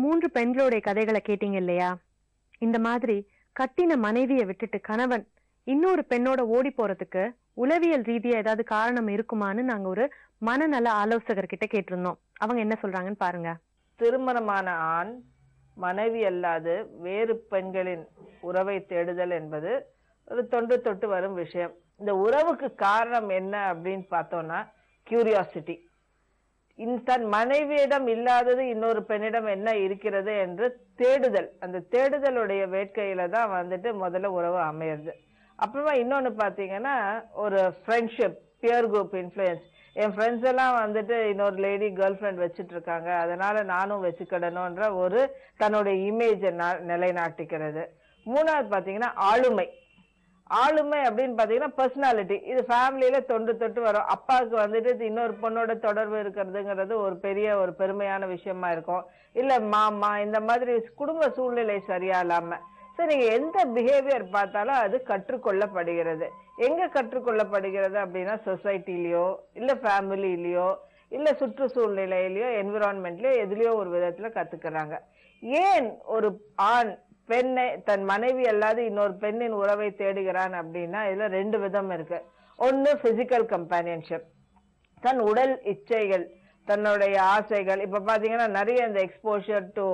மூன்று பெண்களுடைய கதைகளை கேட்டீங்க இல்லையா? இந்த மாதிரி கட்டின மனைவியை விட்டுட்டு கணவன் இன்னொரு பெண்ணோட ஓடி போறதுக்கு உளவியல் ரீதியா ஏதாவது காரணம் இருக்குமான்னு நாங்க ஒரு மனநல ஆலோசகர்கிட்ட கேட்டிருந்தோம். அவங்க என்ன சொல்றாங்கன்னு பாருங்க. திருமணமான ஆண் மனைவி அல்லாது வேறு பெண்களின் உறவை தேடுதல் என்பது ஒரு தொன்று தொட்டு வரும் விஷயம். இந்த உறவுக்கு காரணம் என்ன அப்படின்னு பார்த்தோம்னா கியூரியாசிட்டி. தன் மனைவியிடம் இல்லாதது இன்னொரு பெண்ணிடம் என்ன இருக்கிறது என்று தேடுதல். அந்த தேடுதலுடைய வேட்கையில தான் வந்துட்டு முதல்ல உறவு அமையிறது. அப்புறமா இன்னொன்னு பாத்தீங்கன்னா ஒரு ஃப்ரெண்ட்ஷிப், பியர் குரூப் இன்ஃப்ளூயன்ஸ். என் ஃப்ரெண்ட்ஸ் எல்லாம் வந்துட்டு இன்னொரு லேடி கேர்ள் ஃப்ரெண்ட் வச்சுட்டு இருக்காங்க, அதனால நானும் வச்சுக்கிடணும்ன்ற ஒரு தன்னுடைய இமேஜை நிலைநாட்டிக்கிறது. மூணாவது பாத்தீங்கன்னா ஆளுமை. ஆளுமை அப்படின்னு பாத்தீங்கன்னா பர்சனாலிட்டி. இது ஃபேமிலியில தொன்று தொட்டு வரும். அப்பாவுக்கு வந்துட்டு இன்னொரு பொண்ணோட தொடர்பு இருக்கிறதுங்கிறது ஒரு பெரிய ஒரு பெருமையான விஷயமா இருக்கும். இல்ல மாமா, இந்த மாதிரி குடும்ப சூழ்நிலை சரியா இல்லாம சரி நீங்க எந்த பிஹேவியர் பார்த்தாலும் அது கற்றுக்கொள்ளப்படுகிறது. எங்க கற்றுக்கொள்ளப்படுகிறது அப்படின்னா சொசைட்டிலயோ இல்ல ஃபேமிலிலயோ இல்ல சுற்றுச்சூழ்நிலையிலயோ என்விரான்மெண்ட்லயோ எதுலயோ ஒரு விதத்துல கத்துக்கிறாங்க. ஏன் ஒரு ஆண் பெண்ணை தன் மனைவி அல்லாது இன்னொரு பெண்ணின் உறவை தேடுகிறான் அப்படின்னா இதுல ரெண்டு விதம் இருக்கு. ஒன்னு பிசிக்கல் கம்பானியன்ஷிப், தன் உடல் இச்சைகள், தன்னுடைய ஆசைகள். இப்ப பாத்தீங்கன்னா நிறைய இந்த எக்ஸ்போஷர் டு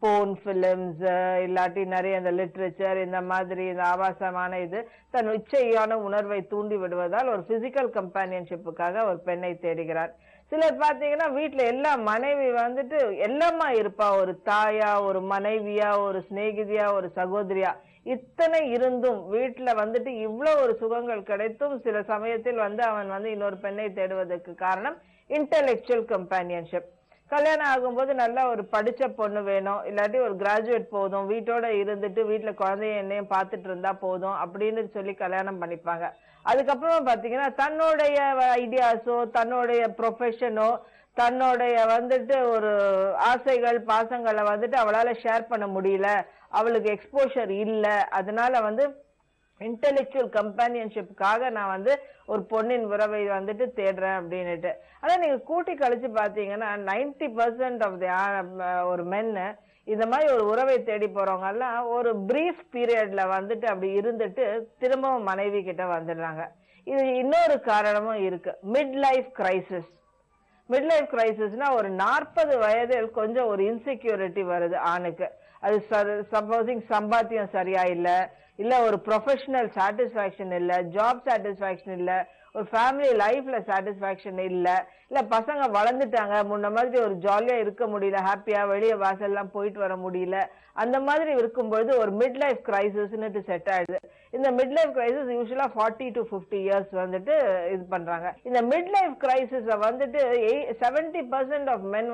போன் பிலிம்ஸ், இல்லாட்டி நிறைய இந்த லிட்ரேச்சர், இந்த மாதிரி இந்த ஆபாசமான இது தன் இச்சையான உணர்வை தூண்டி விடுவதால் ஒரு பிசிக்கல் கம்பானியன்ஷிப்புக்காக ஒரு பெண்ணை தேடுகிறார். சிலர் பாத்தீங்கன்னா வீட்டுல எல்லா மனைவி வந்துட்டு எல்லாமா இருப்பா, ஒரு தாயா, ஒரு மனைவியா, ஒரு சிநேகிதியா, ஒரு சகோதரியா, இத்தனை இருந்தும் வீட்டுல வந்துட்டு இவ்வளவு ஒரு சுகங்கள் கிடைத்தும் சில சமயத்தில் அவன் இன்னொரு பெண்ணை தேடுவதற்கு காரணம் இன்டெலெக்சுவல் கம்பானியன்ஷிப். கல்யாணம் ஆகும்போது நல்லா ஒரு படிச்ச பொண்ணு வேணும், இல்லாட்டி ஒரு கிராஜுவேட் போதும், வீட்டோட இருந்துட்டு வீட்டுல குழந்தைய என்னையும் பார்த்துட்டு இருந்தா போதும் அப்படின்னு சொல்லி கல்யாணம் பண்ணிப்பாங்க. அதுக்கப்புறமா பாத்தீங்கன்னா தன்னுடைய ஐடியாஸோ தன்னுடைய ப்ரொஃபஷனோ தன்னுடைய ஒரு ஆசைகள் பாசங்களை அவளால ஷேர் பண்ண முடியல, அவளுக்கு எக்ஸ்போஷர் இல்ல, அதனால இன்டெலெக்சுவல் கம்பானியன்ஷிப்புக்காக நான் ஒரு பொண்ணின் உறவை தேடுறேன் அப்படின்னுட்டு. ஆனா நீங்க கூட்டி கழிச்சு பாத்தீங்கன்னா 90% ஆஃப் தி ஒரு மென்னு இந்த மாதிரி ஒரு உறவை தேடி போறவங்க எல்லாம் ஒரு பிரீஃப் பீரியட்ல அப்படி இருந்துட்டு திரும்பவும் மனைவி கிட்ட வந்துடுறாங்க. இது இன்னொரு காரணமும் இருக்கு, mid life crisis. Mid life கிரைசிஸ்னா ஒரு 40 வயதில் கொஞ்சம் ஒரு இன்செக்யூரிட்டி வருது ஆணுக்கு. அது சப்போசிங் சம்பாத்தியம் சரியா இல்ல ஒரு ப்ரொஃபஷனல் சாட்டிஸ்பாக்சன் இல்ல, ஜாப் சாட்டிஸ்பாக்சன் இல்ல, ஒரு ஃபேமிலி லைஃப்ல சாட்டிஸ்பாக்சன் இல்ல பசங்க வளர்ந்துட்டாங்க, முன்ன மாதிரி ஒரு ஜாலியா இருக்க முடியல, ஹாப்பியா வெளியே வாசல்லாம் போயிட்டு வர முடியல, அந்த மாதிரி இருக்கும்போது ஒரு மிட் லைஃப் கிரைசிஸ்னு செட் ஆயிடுது. இந்த மிட் லைஃப் கிரைசிஸ் யூஸ்வலா 40 to 50 இயர்ஸ் இது பண்றாங்க. இந்த mid life crisis 70% of men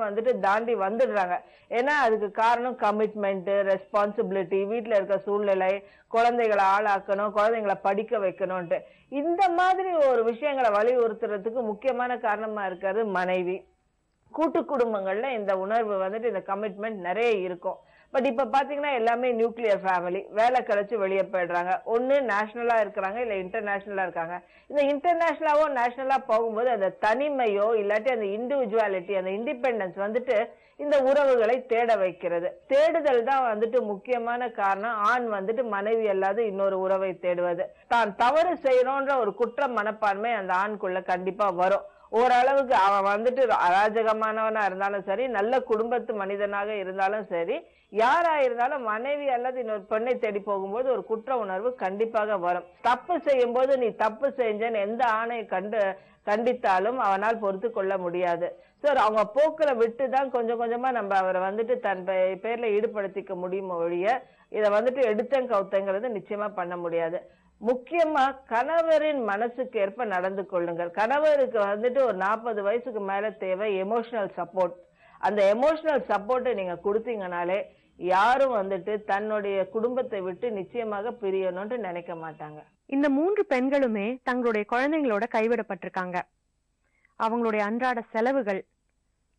தாண்டி வந்துடுறாங்க. ஏன்னா அதுக்கு காரணம் கமிட்மெண்ட், ரெஸ்பான்சிபிலிட்டி, வீட்டுல இருக்க சூழ்நிலை, குழந்தைகளை ஆளாக்கணும், குழந்தைங்களை படிக்க வைக்கணும்ட்டு இந்த மாதிரி ஒரு விஷயங்களை வலியுறுத்துறதுக்கு முக்கியமான காரணமா இருக்காரு மனைவி. கூட்டு குடும்பங்கள்ல இந்த உணர்வு இந்த கமிட்மெண்ட் நிறைய இருக்கும். பட் இப்ப பாத்தீங்கன்னா எல்லாமே நியூக்ளியர் ஃபேமிலி, வேலை கிடைச்சு வெளியே போயிடுறாங்க. ஒண்ணு நேஷனலா இருக்கிறாங்க இல்ல இன்டர்நேஷனலா இருக்காங்க. இந்த இன்டர்நேஷனலாவோ நேஷனலா போகும்போது அந்த தனிமையோ இல்லாட்டி அந்த இண்டிவிஜுவாலிட்டி, அந்த இண்டிபெண்டன்ஸ் இந்த உறவுகளை தேட வைக்கிறது. தேடுதல் தான் முக்கியமான காரணம். ஆண் மனைவி அல்லாது இன்னொரு உறவை தேடுவது. தான் தவறு செய்யணும்ன்ற ஒரு குற்ற மனப்பான்மை அந்த ஆண்குள்ள கண்டிப்பா வரும். ஓரளவுக்கு அவன் அராஜகமானவனா இருந்தாலும் சரி, நல்ல குடும்பத்து மனிதனாக இருந்தாலும் சரி, யாரா இருந்தாலும் மனைவி அல்லது இன்னொரு பெண்ணை தேடி போகும்போது ஒரு குற்ற உணர்வு கண்டிப்பாக வரும். தப்பு செய்யும் போது நீ தப்பு செஞ்சேன்னு எந்த ஆணை கண்டித்தாலும் அவனால் பொறுத்து கொள்ள முடியாது. சார் அவங்க போக்குல விட்டுதான் கொஞ்சம் கொஞ்சமா நம்ம அவரை தன் பேர்ல ஈடுபடுத்திக்க முடியும் ஒழிய இதை எடுத்தங் கவுத்தங்கிறது நிச்சயமா பண்ண முடியாது. முக்கியமா கணவரின் மனசுக்கு ஏற்ப நடந்து கொள்ளுங்கள். கணவருக்கு ஒரு 40 வயசுக்கு மேல தேவை எமோஷனல் சப்போர்ட். அந்த எமோஷனல் சப்போர்ட்டை நீங்க கொடுத்தீங்கனாலே யாரும் தன்னுடைய குடும்பத்தை விட்டு நிச்சயமாக பிரியணும்னு நினைக்க மாட்டாங்க. இந்த மூன்று பெண்களுமே தங்களுடைய குழந்தைங்களோட கைவிடப்பட்டிருக்காங்க. அவங்களுடைய அன்றாட செலவுகள்,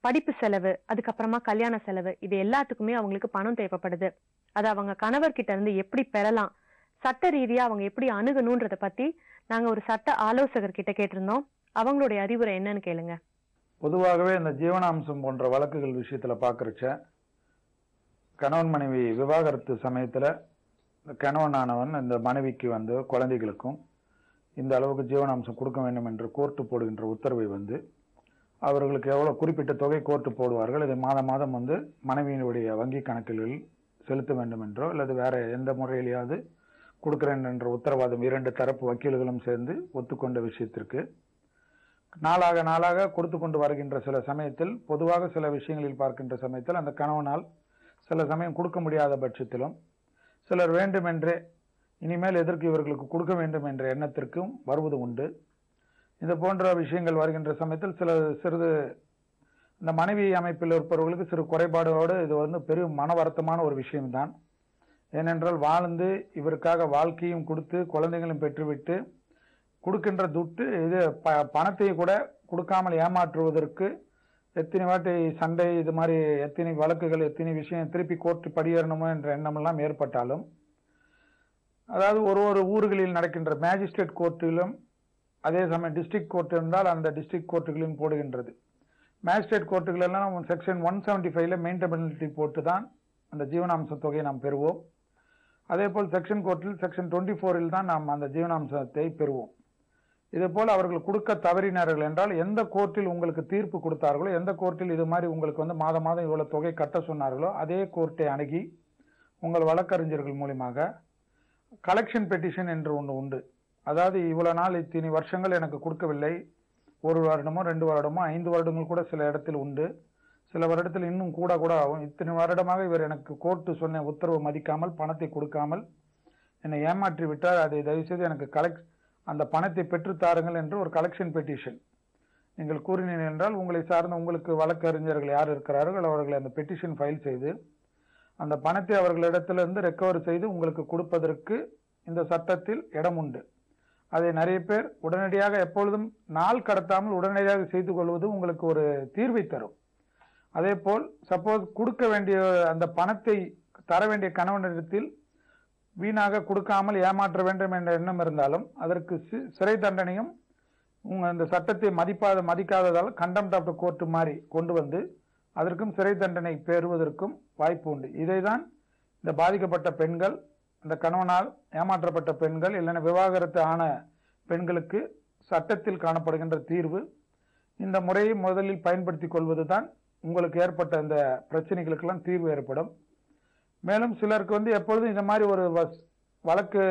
படிப்பு செலவு, அதுக்கப்புறமா கல்யாண செலவு, இது எல்லாத்துக்குமே அவங்களுக்கு பணம் தேவைப்படுது. அது அவங்க கணவர்கிட்ட இருந்து எப்படி பெறலாம், சட்ட ரீதியா அவங்க எப்படி அணுகணும்ன்றத பத்தி நாங்க ஒரு சட்ட ஆலோசகர் கிட்ட கேட்டிருந்தோம். அவங்களுடைய அறிவுரை என்னன்னு கேளுங்க. பொதுவாகவே இந்த ஜீவனாம்சம் போன்ற வழக்குகள் விஷயத்துல பாக்குறச்ச கணவன் மனைவி விவாகரத்து சமயத்துல கணவனானவன் இந்த மனைவிக்கு குழந்தைகளுக்கும் இந்த அளவுக்கு ஜீவனாம்சம் கொடுக்க வேண்டும் என்று கோர்ட்டு போடுகின்ற உத்தரவை அவர்களுக்கு எவ்வளவு குறிப்பிட்ட தொகை கோர்ட்டு போடுவார்கள், இதை மாதம் மாதம் மனைவியினுடைய வங்கி கணக்குகளில் செலுத்த வேண்டும் என்றோ அல்லது வேற எந்த முறையிலேயாவது கொடுக்கிறேன் என்ற உத்தரவாதம் இரண்டு தரப்பு வக்கீல்களும் சேர்ந்து ஒத்துக்கொண்ட விஷயத்திற்கு நாளாக நாளாக கொடுத்து கொண்டு வருகின்ற சில சமயத்தில், பொதுவாக சில விஷயங்களில் பார்க்கின்ற சமயத்தில் அந்த கணவனால் சில சமயம் கொடுக்க முடியாத பட்சத்திலும் சிலர் வேண்டுமென்றே இனிமேல் எதற்கு இவர்களுக்கு கொடுக்க வேண்டும் என்ற எண்ணத்திற்கும் வருவது உண்டு. இது போன்ற விஷயங்கள் வருகின்ற சமயத்தில் சிறிது இந்த மனைவி அமைப்பில் இருப்பவர்களுக்கு சிறு குறைபாடோடு இது பெரும் மன வருத்தமான ஒரு விஷயம்தான். ஏனென்றால் வாழ்ந்து இவருக்காக வாழ்க்கையும் கொடுத்து குழந்தைகளும் பெற்றுவிட்டு கொடுக்கின்ற துட்டு இது பணத்தை கூட கொடுக்காமல் ஏமாற்றுவதற்கு எத்தனை வாட்டி சண்டை, இது மாதிரி எத்தனை வழக்குகள், எத்தனை விஷயம் திருப்பி கோர்ட்டு படியேறணுமோ என்ற எண்ணமெல்லாம் ஏற்பட்டாலும், அதாவது ஒரு ஊர்களில் நடக்கின்ற மேஜிஸ்ட்ரேட் கோர்ட்டிலும் அதே சமயம் டிஸ்ட்ரிக்ட் கோர்ட் இருந்தால் அந்த டிஸ்ட்ரிக்ட் கோர்ட்டுகளிலும் போடுகின்றது. மேஜிஸ்ட்ரேட் கோர்ட்டுகள் எல்லாம் செக்ஷன் 175 மெயின்டெனபிலிட்டி போட்டு தான் அந்த ஜீவனாம்ச தொகையை நாம் பெறுவோம். அதே போல் செக்ஷன் கோர்ட்டில் செக்ஷன் 24 தான் நாம் அந்த ஜீவனாம்சத்தை பெறுவோம். இதே போல் அவர்கள் கொடுக்க தவறினார்கள் என்றால் எந்த கோர்ட்டில் உங்களுக்கு தீர்ப்பு கொடுத்தார்களோ, எந்த கோர்ட்டில் இது மாதிரி உங்களுக்கு மாதம் மாதம் இவ்வளவு தொகை கட்ட சொன்னார்களோ அதே கோர்ட்டை அணுகி உங்கள் வழக்கறிஞர்கள் மூலமாக கலெக்ஷன் பெட்டிஷன் என்று ஒன்று உண்டு. அதாவது இவ்வளவு நாள் இத்தனை வருஷங்கள் எனக்கு கொடுக்கவில்லை, 1 வருடமோ 2 வருடமோ 5 வருடங்கள் கூட சில இடத்தில் உண்டு, சில வருடத்தில் இன்னும் கூட ஆகும். இத்தனை வருடமாக இவர் எனக்கு கோர்ட்டு சொன்ன உத்தரவு மதிக்காமல் பணத்தை கொடுக்காமல் என்னை ஏமாற்றி விட்டார், அதை தயவுசெய்து எனக்கு அந்த பணத்தை பெற்று தாருங்கள் என்று ஒரு கலெக்ஷன் பெட்டிஷன் நீங்கள் கூறினீர்கள் என்றால் உங்களை சார்ந்த உங்களுக்கு வழக்கறிஞர்கள் யார் இருக்கிறார்கள் அவர்களை அந்த பெட்டிஷன் ஃபைல் செய்து அந்த பணத்தை அவர்களிடத்திலிருந்து ரெக்கவர் செய்து உங்களுக்கு கொடுப்பதற்கு இந்த சட்டத்தில் இடம் உண்டு. அதை நிறைய பேர் உடனடியாக எப்பொழுதும் நாள் கடத்தாமல் உடனடியாக செய்து கொள்வது உங்களுக்கு ஒரு தீர்வை தரும். அதே போல் சப்போஸ் கொடுக்க வேண்டிய அந்த பணத்தை தர வேண்டிய கணவனிடத்தில் வீணாக கொடுக்காமல் ஏமாற்ற வேண்டும் என்ற எண்ணம் இருந்தாலும் அதற்கு சிறை தண்டனையும் இந்த சட்டத்தை மதிக்காததால் கண்டெம்ட் ஆஃப் த கோர்ட் மாதிரி கொண்டு அதற்கும் சிறை தண்டனை பெறுவதற்கும் வாய்ப்பு உண்டு. இதைதான் இந்த பாதிக்கப்பட்ட பெண்கள், இந்த கணவனால் ஏமாற்றப்பட்ட பெண்கள், இல்லைன்னா விவாகரத்து ஆன பெண்களுக்கு சட்டத்தில் காணப்படுகின்ற தீர்வு. இந்த முறையை முதலில் பயன்படுத்திக் கொள்வதுதான் உங்களுக்கு ஏற்பட்ட இந்த பிரச்சனைகளுக்கெல்லாம் தீர்வு ஏற்படும். மேலும் சிலருக்கு எப்பொழுதும் இந்த மாதிரி ஒரு வழக்கு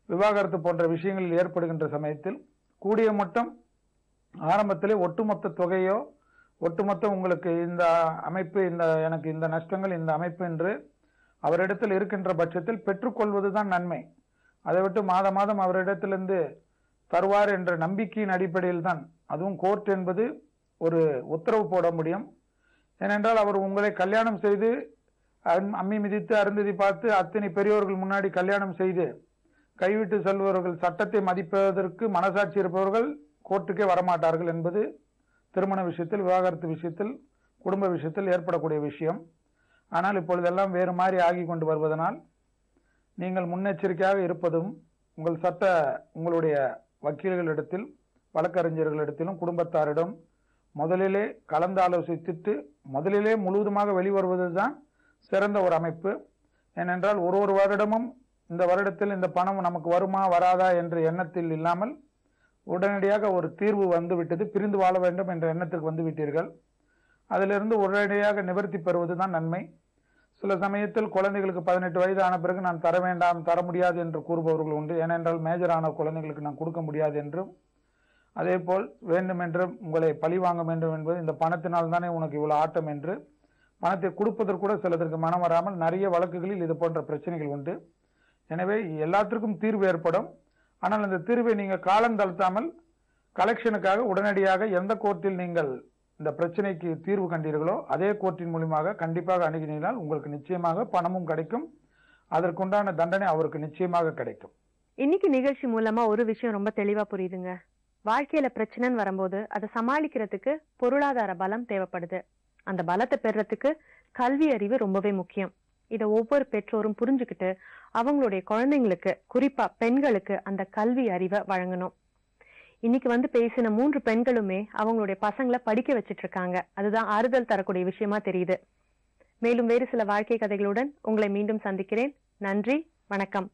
விவாகரத்து போன்ற விஷயங்களில் ஏற்படுகின்ற சமயத்தில் கூடிய மட்டும் ஆரம்பத்திலே ஒட்டுமொத்த தொகையோ ஒட்டுமொத்த உங்களுக்கு இந்த அமைப்பு எனக்கு இந்த நஷ்டங்கள் இந்த அமைப்பு என்று அவரிடத்தில் இருக்கின்ற பட்சத்தில் பெற்றுக்கொள்வதுதான் நன்மை. அதை விட்டு மாதம் மாதம் அவரிடத்திலிருந்து தருவார் என்ற நம்பிக்கையின் அடிப்படையில் தான், அதுவும் கோர்ட் என்பது ஒரு உத்தரவு போட முடியும். ஏனென்றால் அவர் உங்களை கல்யாணம் செய்து அம்மி மிதித்து அருந்ததி பார்த்து அத்தனை பெரியோர்கள் முன்னாடி கல்யாணம் செய்து கைவிட்டு செல்பவர்கள், சட்டத்தை மதிப்பதற்கு மனசாட்சி இருப்பவர்கள் கோர்ட்டுக்கே வரமாட்டார்கள் என்பது திருமண விஷயத்தில், விவாகரத்து விஷயத்தில், குடும்ப விஷயத்தில் ஏற்படக்கூடிய விஷயம். ஆனால் இப்பொழுதெல்லாம் வேறு மாதிரி ஆகி கொண்டு வருவதனால் நீங்கள் முன்னெச்சரிக்கையாக இருப்பதும் உங்களுடைய வக்கீல்களிடத்தில், வழக்கறிஞர்களிடத்திலும், குடும்பத்தாரிடம் முதலிலே கலந்து ஆலோசித்து முதலிலே முழுவதுமாக வெளிவருவதுதான் சிறந்த ஒரு அமைப்பு. ஏனென்றால் ஒரு வருடமும் இந்த வருடத்தில் இந்த பணம் நமக்கு வருமா வராதா என்ற எண்ணத்தில் இல்லாமல் உடனடியாக ஒரு தீர்வு வந்துவிட்டது, பிரிந்து வாழ வேண்டும் என்ற எண்ணத்துக்கு வந்துவிட்டீர்கள், அதிலிருந்து உடனடியாக நிவர்த்தி பெறுவதுதான் நன்மை. சில சமயத்தில் குழந்தைகளுக்கு 18 வயது ஆன பிறகு நான் தர வேண்டாம், தர முடியாது என்று கூறுபவர்கள் உண்டு. ஏனென்றால் மேஜரான குழந்தைகளுக்கு நான் கொடுக்க முடியாது என்றும், அதே போல் வேண்டுமென்று உங்களை பழி வாங்க வேண்டும் என்பது இந்த பணத்தினால் தானே உனக்கு இவ்வளவு ஆட்டம் என்று பணத்தை கொடுப்பதற்கு கூட சிலதற்கு மனம் வராமல் நிறைய வழக்குகளில் இது போன்ற பிரச்சனைகள் உண்டு. எனவே எல்லாத்திற்கும் தீர்வு ஏற்படும். ஆனால் அந்த தீர்வை நீங்கள் காலம் தளர்த்தாமல் கலெக்ஷனுக்காக உடனடியாக எந்த கோர்ட்டில் நீங்கள் இந்த பிரச்சனைக்கு தீர்வு கண்டீர்களோ அதே கோர்ட்டின் மூலமாக கண்டிப்பாக அணுகினால் உங்களுக்கு நிச்சயமாக பணமும் கிடைக்கும், அதற்குண்டான தண்டனை அவருக்கு நிச்சயமாக கிடைக்கும். இன்னைக்கு நிகழ்ச்சி மூலமா ஒரு விஷயம் ரொம்ப தெளிவா புரியுதுங்க. வாழ்க்கையில பிரச்சனைன்னு வரும்போது அதை சமாளிக்கிறதுக்கு பொருளாதார பலம் தேவைப்படுது. அந்த பலத்தை பெறறதுக்கு கல்வி அறிவு ரொம்பவே முக்கியம். இதை ஒவ்வொரு பெற்றோரும் புரிஞ்சுக்கிட்டு அவங்களுடைய குழந்தைங்களுக்கு, குறிப்பா பெண்களுக்கு அந்த கல்வி அறிவை வழங்கணும். இன்னைக்கு பேசின 3 பெண்களுமே அவங்களுடைய பசங்களை படிக்க வச்சிட்டு இருக்காங்க. அதுதான் ஆறுதல் தரக்கூடிய விஷயமா தெரியுது. மேலும் வேறு சில வாழ்க்கை கதைகளுடன் உங்களை மீண்டும் சந்திக்கிறேன். நன்றி, வணக்கம்.